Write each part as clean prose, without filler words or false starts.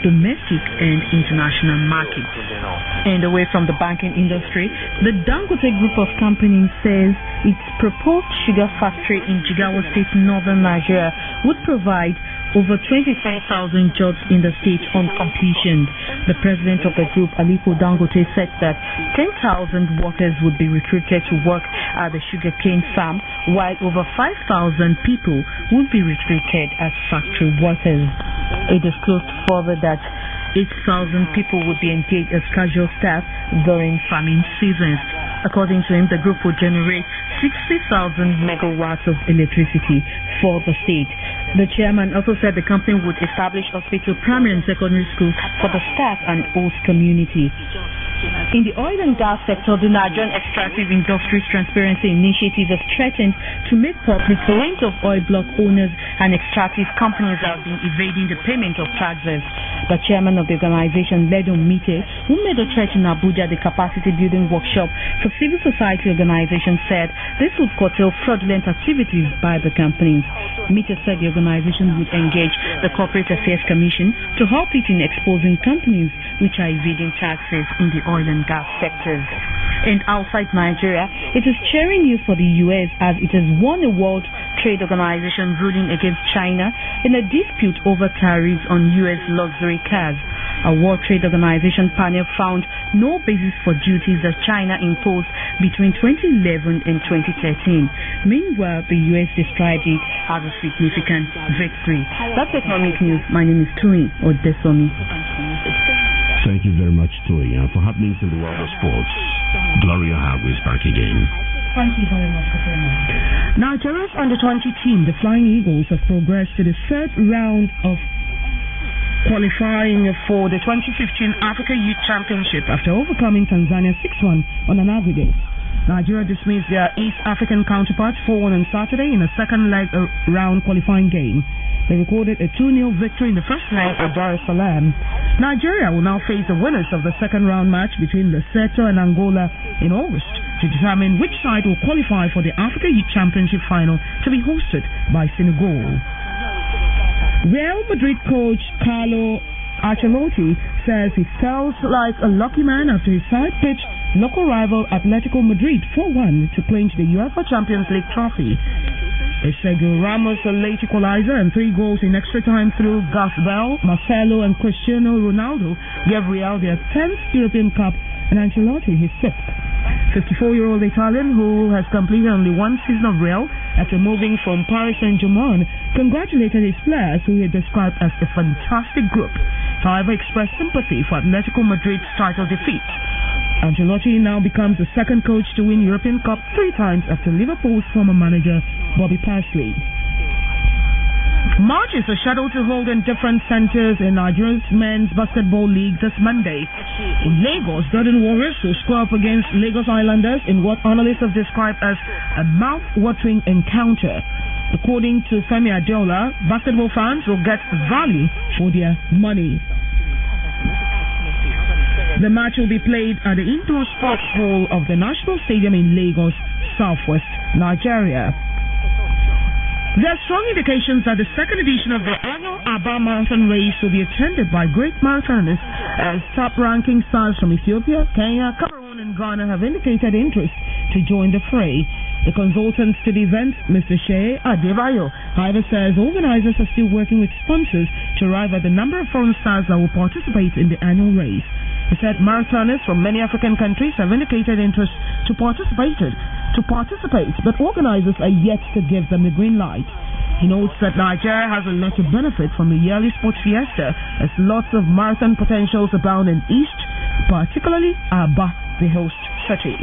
domestic and international markets. And away from the banking industry, the Dangote Group of Companies says its proposed sugar factory in Jigawa State, northern Nigeria, would provide over 25,000 jobs in the state on completion. The president of the group, Aliko Dangote, said that 10,000 workers would be recruited to work at the sugarcane farm, while over 5,000 people would be recruited as factory workers. It disclosed further that 8,000 people would be engaged as casual staff during farming seasons. According to him, the group would generate 60,000 megawatts of electricity for the state. The chairman also said the company would establish hospital, primary and secondary schools for the staff and host community. In the oil and gas sector, the Nigerian Extractive Industries Transparency Initiative has threatened to make public rent of oil block owners and extractive companies that have been evading the payment of taxes. The chairman of the organization, Ledo Mite, who made a threat in Abuja, the capacity building workshop for civil society organizations, said this would curtail fraudulent activities by the companies. Mite said the organization would engage the Corporate Affairs Commission to help it in exposing companies which are evading taxes in the oil and gas sectors. And outside Nigeria, it is cheering news for the U.S. as it has won a World Trade Organization ruling against China in a dispute over tariffs on U.S. luxury cars. A World Trade Organization panel found no basis for duties that China imposed between 2011 and 2013. Meanwhile, the U.S. described it as a significant victory. That's economic news. My name is Tui Odesomi. Thank you very much, Tui. And for happenings in the world of sports, Gloria Hagu is back again. Thank you very much, Nigeria's under-20 team, the Flying Eagles, have progressed to the third round of qualifying for the 2015 Africa Youth Championship after overcoming Tanzania 6-1 on an aggregate. Nigeria dismissed their East African counterparts 4-1 on Saturday in a second leg round qualifying game. They recorded a 2-0 victory in the first leg at Dar es Salaam. Nigeria will now face the winners of the second round match between Lesotho and Angola in August to determine which side will qualify for the Africa Youth Championship final to be hosted by Senegal. Real Madrid coach Carlo Ancelotti says he felt like a lucky man after his side pitched local rival Atletico Madrid 4-1 to clinch the UEFA Champions League trophy. Sergio Ramos, a late equalizer, and 3 goals in extra time through Gareth Bale, Marcelo and Cristiano Ronaldo gave Real their 10th European Cup and Ancelotti his 5th. 54-year-old Italian, who has completed only one season of Real after moving from Paris Saint-Germain, congratulated his players, who he described as a fantastic group. However, expressed sympathy for Atletico Madrid's title defeat. Ancelotti now becomes the second coach to win European Cup 3 times after Liverpool's former manager Bobby Paisley. Marches are scheduled to hold in different centers in Nigeria's men's basketball league this Monday. In Lagos, Golden Warriors will square up against Lagos Islanders in what analysts have described as a mouth-watering encounter. According to Femi Adeola, basketball fans will get value for their money. The match will be played at the indoor sports hall of the National Stadium in Lagos, Southwest Nigeria. There are strong indications that the second edition of the annual Aba Marathon race will be attended by great marathonists as top-ranking stars from Ethiopia, Kenya, Cameroon and Ghana have indicated interest to join the fray. The consultant to the event, Mr. Shea Adebayo, however, says organizers are still working with sponsors to arrive at the number of foreign stars that will participate in the annual race. He said marathonists from many African countries have indicated interest to participate, but organizers are yet to give them the green light. He notes that Nigeria has a lot to benefit from the yearly sports fiesta, as lots of marathon potentials abound in East, particularly Aba, the host city.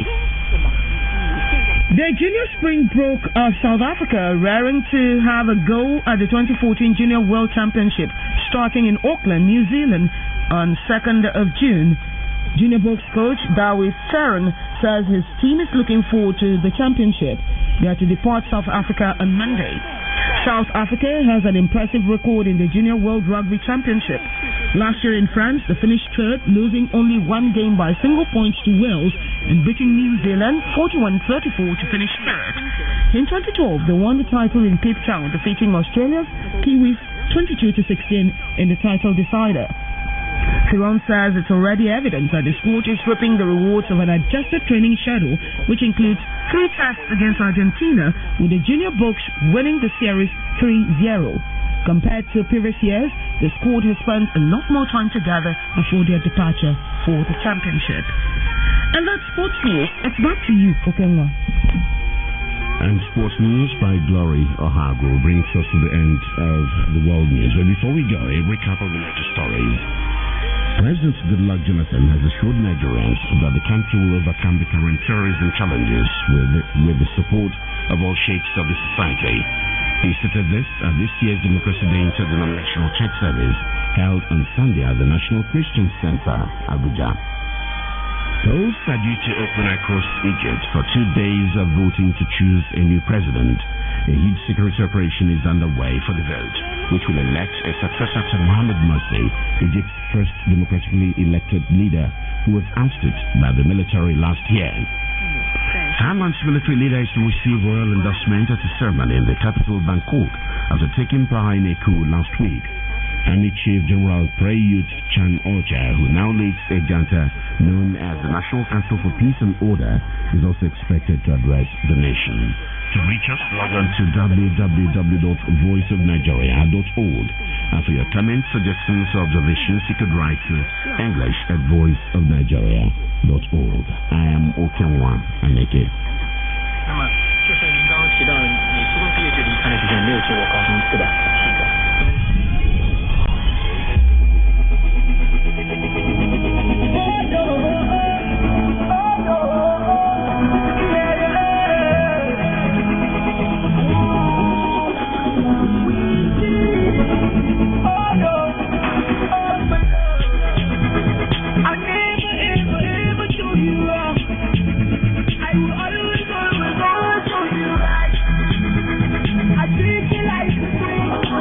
The Junior Spring broke of South Africa, raring to have a go at the 2014 Junior World Championship starting in Auckland, New Zealand on 2nd of June. Junior Boks coach Dawie Ferron says his team is looking forward to the championship. They are to depart South Africa on Monday. South Africa has an impressive record in the Junior World Rugby Championship. Last year in France, they finished third, losing only one game by single points to Wales and beating New Zealand 41-34 to finish third. In 2012, they won the title in Cape Town, defeating Australia's Kiwis 22-16 in the title decider. Firon says it's already evident that the squad is reaping the rewards of an adjusted training schedule, which includes 3 tests against Argentina, with the Junior Bucks winning the series 3-0. Compared to previous years, the squad has spent a lot more time together before their departure for the championship. And that's sports news. It's back to you, Okenwa. And sports news by Glory Ohago brings us to the end of the world news. But before we go, a recap of the latest stories. President Goodluck Jonathan has assured Nigerians that the country will overcome the current terrorism challenges with the support of all shades of the society. He stated this at this year's Democracy Day Interdenominational Church Service held on Sunday at the National Christian Center, Abuja. Polls are due to open across Egypt for 2 days of voting to choose a new president. A huge security operation is underway for the vote, which will elect a successor to Mohamed Morsi, Egypt's first democratically elected leader who was ousted by the military last year. Thailand's military leader is to receive royal endorsement at a ceremony in the capital Bangkok after taking power in a coup last week. Army Chief General Prayut Chan-o-cha, who now leads a junta known as the National Council for Peace and Order, is also expected to address the nation. To reach us, log on to www.voiceofnigeria.org. And for your comments, suggestions, or observations, you could write to english@voiceofnigeria.org. I am Okenwa Aneke. 那么，就是您刚刚提到，你初中毕业就离开了学校，没有进过高中，是吧？是的。 I treat you like a queen.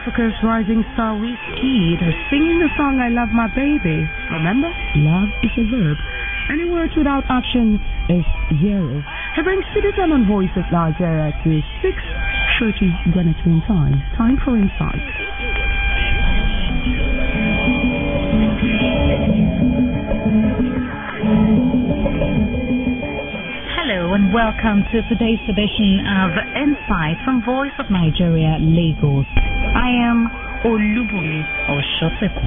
Africa's rising star Wizkid is singing the song I Love My Baby. Remember, love is a verb. Any words without action is zero. He brings Citizen on Voice of Nigeria to 6:30 Greenwich Mean Time. Time for Insight. Hello and welcome to today's edition of Insight from Voice of Nigeria, Lagos. I am Olubumi Oshoseku.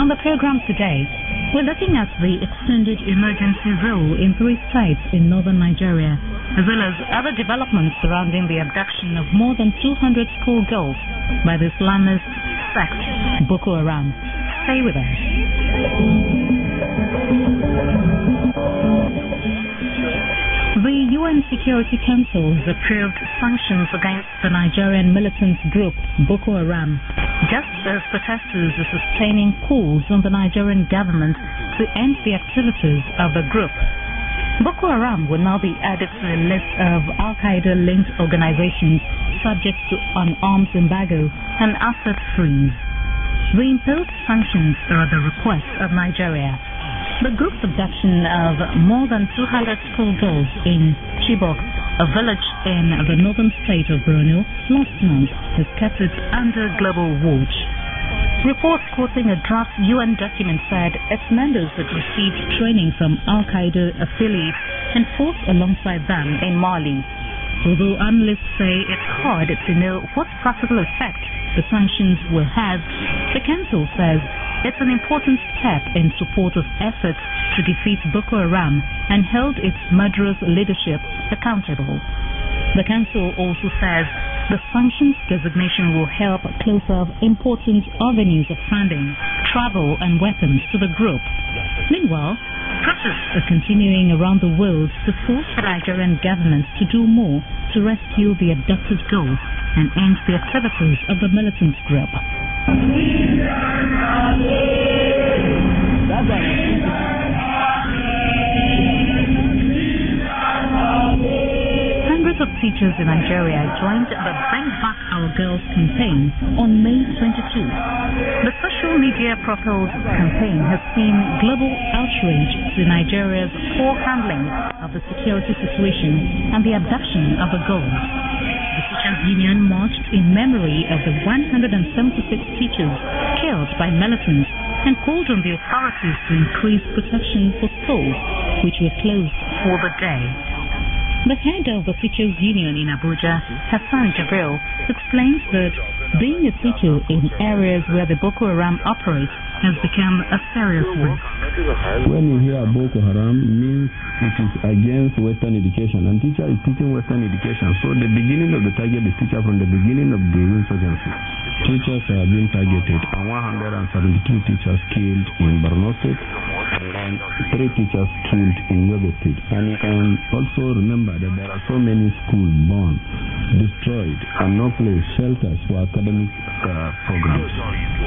On the program today, we're looking at the extended emergency rule in 3 states in northern Nigeria, as well as other developments surrounding the abduction of more than 200 schoolgirls by the Islamist sect Boko Haram. Stay with us. The UN Security Council has approved sanctions against the Nigerian militant group Boko Haram, just as protesters are sustaining calls on the Nigerian government to end the activities of the group. Boko Haram will now be added to a list of Al-Qaeda-linked organizations subject to an arms embargo and asset freeze. The imposed sanctions are at the request of Nigeria. The group's abduction of more than 200 schoolgirls in Chibok, a village in the northern state of Borno, last month has kept it under global watch. Reports quoting a draft UN document said its members had received training from Al-Qaeda affiliates and fought alongside them in Mali. Although analysts say it's hard to know what practical effect the sanctions will have, the Council says it's an important step in support of efforts to defeat Boko Haram and held its murderous leadership accountable. The Council also says the sanctions designation will help close off important avenues of funding, travel and weapons to the group. Meanwhile, protests are continuing around the world to force the Nigerian government to do more to rescue the abducted girls and end the activities of the militant group. Hundreds of teachers in Nigeria joined the Bring Back Our Girls campaign on May 22. The social media-propelled campaign has seen global outrage to Nigeria's poor handling of the security situation and the abduction of the girls. The Teachers Union marched in memory of the 176 teachers killed by militants and called on the authorities to increase protection for schools, which were closed for the day. The head of the Teachers Union in Abuja, Hassan Jabril, explains that being a teacher in areas where the Boko Haram operates has become a serious risk. When you hear Boko Haram, it means it is against Western education, and teacher is teaching Western education. So the beginning of the target is teacher from the beginning of the insurgency. Teachers are being targeted, and 172 teachers killed in Borno State, and 3 teachers killed in Yobe State. And you can also remember that there are so many schools burned, destroyed, and no place, shelters for academic programs.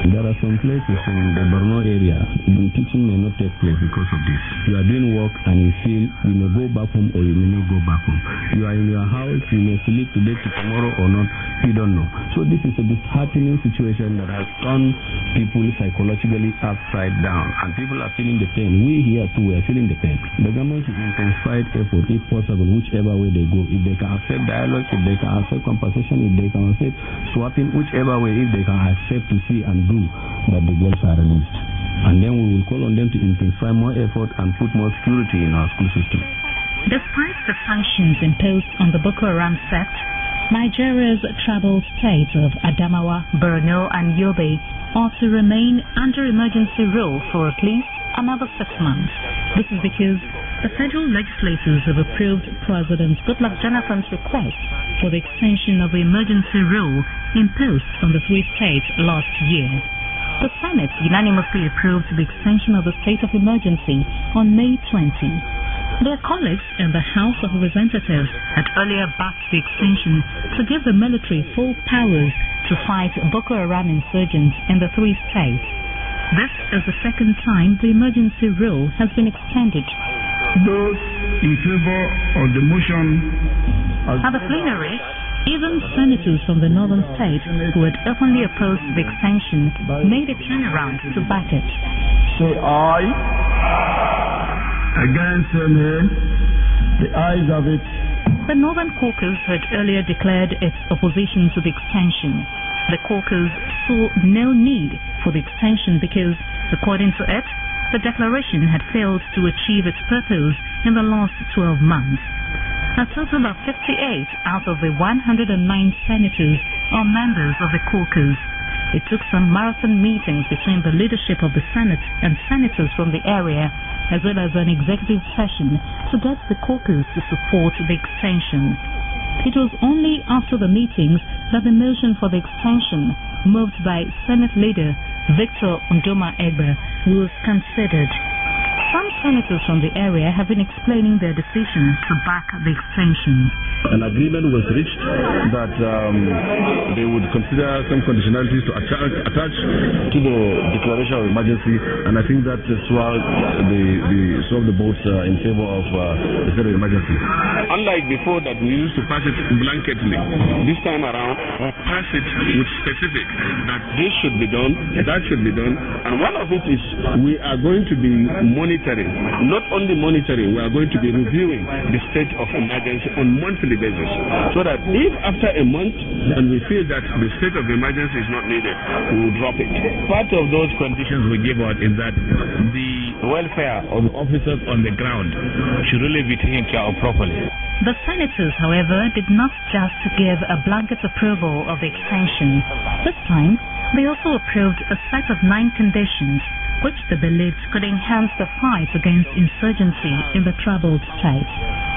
There are some places in the Borno area, teaching may not take place because of this. You are doing work and you feel you may go back home or you may not go back home. You are in your house, you may sleep today to tomorrow or not, you don't know. So this is a disheartening situation that has turned people psychologically upside down, and people are feeling the pain. We here too, we are feeling the pain. The government should intensify effort if possible, whichever way they go. If they can accept dialogue, if they can accept compensation, if they can accept swapping, whichever way, if they can accept to see and do that the girls are released. And then we will call on them to intensify more effort and put more security in our school system. Despite the sanctions imposed on the Boko Haram sect, Nigeria's tribal states of Adamawa, Borno and Yobe are to remain under emergency rule for at least another 6 months. This is because the federal legislators have approved President Goodluck Jonathan's request for the extension of the emergency rule imposed on the 3 states last year. The Senate unanimously approved the extension of the state of emergency on May 20. Their colleagues in the House of Representatives had earlier backed the extension to give the military full powers to fight Boko Haram insurgents in the 3 states. This is the second time the emergency rule has been extended. Those in favor of the motion at the plenary, Even senators from the northern states who had openly opposed the extension made a turnaround to back it. Say aye. Against same hand. The ayes of it. The Northern Caucus had earlier declared its opposition to the extension. The caucus saw no need for the extension because, according to it, the declaration had failed to achieve its purpose in the last 12 months. A total of 58 out of the 109 senators are members of the caucus. It took some marathon meetings between the leadership of the Senate and senators from the area, as well as an executive session to get the caucus to support the extension. It was only after the meetings that the motion for the extension, moved by Senate leader Victor Ndoma Egba, was considered. Some senators from the area have been explaining their decision to back the extension. An agreement was reached that they would consider some conditionalities to attach to the declaration of emergency, and I think that swelled the votes in favor of the state of emergency. Unlike before that we used to pass it blanketly, this time around we pass it with specific that this should be done, that should be done, and one of it is we are going to be monitoring, not only monitoring, we are going to be reviewing the state of emergency on monthly basis, so that if after a month and we feel that the state of emergency is not needed, we will drop it. Part of those conditions we give out is that the welfare of the officers on the ground should really be taken care of properly. The senators, however, did not just give a blanket approval of the extension. This time, they also approved a set of 9 conditions which they believed could enhance the fight against insurgency in the troubled state.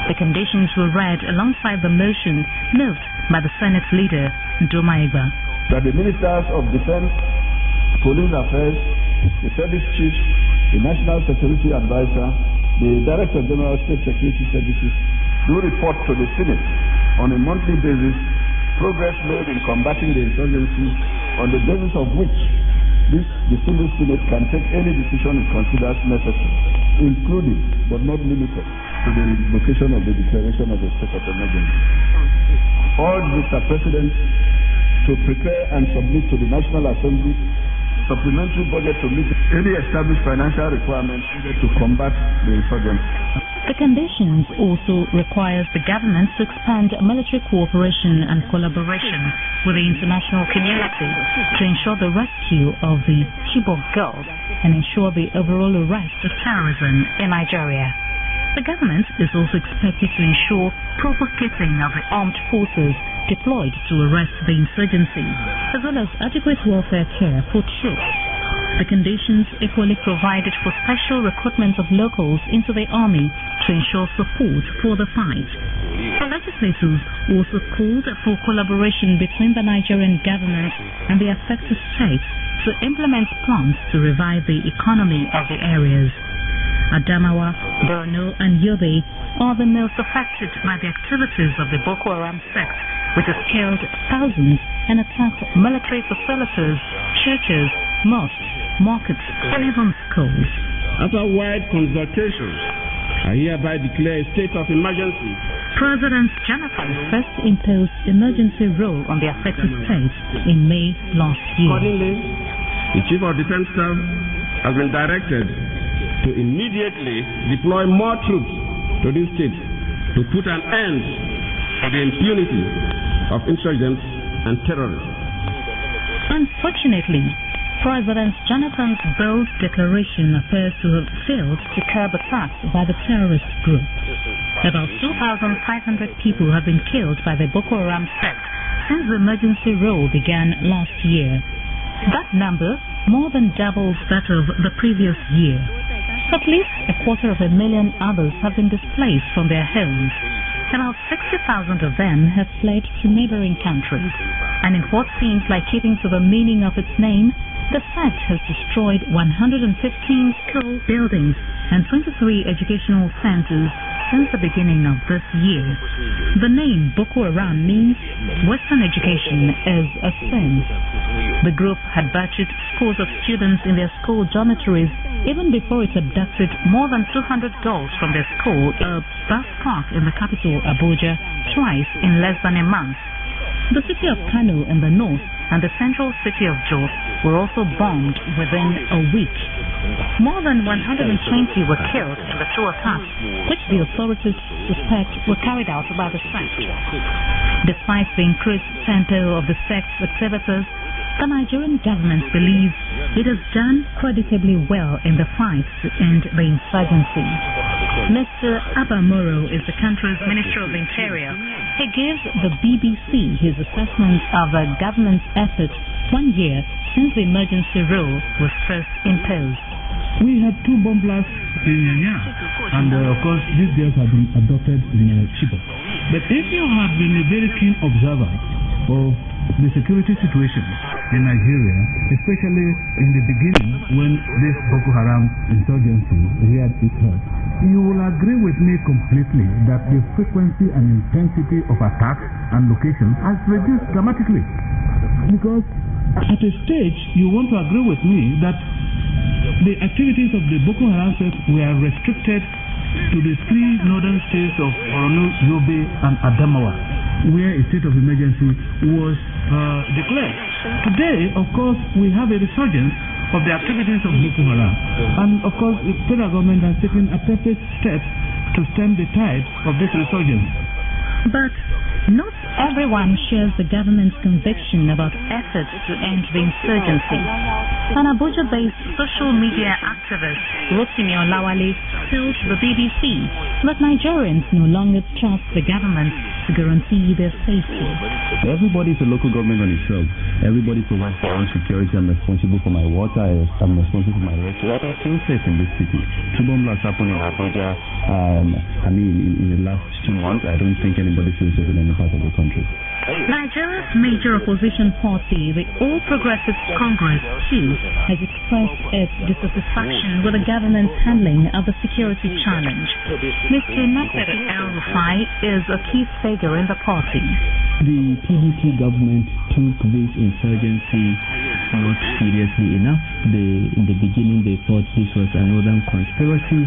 The conditions were read alongside the motion moved by the Senate leader, Ndoma Egba. That the Ministers of Defense, Police Affairs, the Service Chiefs, the National Security Advisor, the Director General of State Security Services do report to the Senate on a monthly basis progress made in combating the insurgency, on the basis of which the Senate can take any decision it considers necessary, including but not limited to the invocation of the declaration of a state of emergency. Urge Mr. President to prepare and submit to the National Assembly supplementary budget to meet any established financial requirements needed to combat the insurgency. The conditions also requires the government to expand military cooperation and collaboration with the international community to ensure the rescue of the Chibok girls and ensure the overall arrest of terrorism in Nigeria. The government is also expected to ensure proper kitting of the armed forces deployed to arrest the insurgency, as well as adequate welfare care for troops. The conditions equally provided for special recruitment of locals into the army to ensure support for the fight. The legislators also called for collaboration between the Nigerian government and the affected states to implement plans to revive the economy of the areas. Adamawa, Borno, and Yobe are the most affected by the activities of the Boko Haram sect, which has killed thousands and attacked military facilities, churches, mosques, markets, and even schools. After wide consultations, I hereby declare a state of emergency. President Jonathan first imposed emergency rule on the affected states in May last year. Accordingly, the Chief of Defense Staff has been directed to immediately deploy more troops to these states to put an end to the impunity of insurgents and terrorists. Unfortunately, President Jonathan's bold declaration appears to have failed to curb attacks by the terrorist group. About 2,500 people have been killed by the Boko Haram sect since the emergency rule began last year. That number more than doubles that of the previous year. At least 250,000 others have been displaced from their homes. About 60,000 of them have fled to neighboring countries. And in what seems like keeping to the meaning of its name, the sect has destroyed 115 school buildings and 23 educational centers since the beginning of this year. The name Boko Haram means Western education is a sin. The group had butchered scores of students in their school dormitories even before it abducted more than 200 girls from their school, a bus park in the capital, Abuja, twice in less than a month. The city of Kano in the north and the central city of Jos were also bombed within a week. More than 120 were killed in the two attacks, which the authorities suspect were carried out by the sect. Despite the increased tempo of the sect's activities, the Nigerian government believes it has done creditably well in the fight to end the insurgency. Mr. Abamoro is the country's Minister of the Interior. He gives the BBC his assessment of the government's efforts 1 year since the emergency rule was first imposed. We had 2 bomb blasts in Nyanya, and of course these girls have been adopted in Chibok. But if you have been a very keen observer of the security situation in Nigeria, especially in the beginning when this Boko Haram insurgency reared its head, you will agree with me completely that the frequency and intensity of attacks and locations has reduced dramatically. Because at a stage, you want to agree with me that the activities of the Boko Haram sect were restricted to the 3 northern states of Borno, Yobe, and Adamawa, where a state of emergency was declared. Today, of course, we have a resurgence of the activities of Boko Haram. And of course, the federal government has taken appropriate steps to stem the tide of this resurgence. But not everyone shares the government's conviction about efforts to end the insurgency. An Abuja-based social media activist, Rotimi Olawale, told the BBC that Nigerians no longer trust the government to guarantee their safety. Everybody is a local government on itself. Everybody provides their own security. I'm responsible for my water. I'm responsible for my restaurant. I feel safe in this city. 2 bomb blasts happened in Abuja. In the last 2 months, I don't think anybody feels safe in any part of the country. Nigeria's major opposition party, the All Progressives Congress, too, has expressed its dissatisfaction with the government's handling of the security challenge. Mr. Nasser El-Rufai is a key figure in the party. The PDP government took this insurgency not seriously enough. In the beginning, they thought this was a northern conspiracy.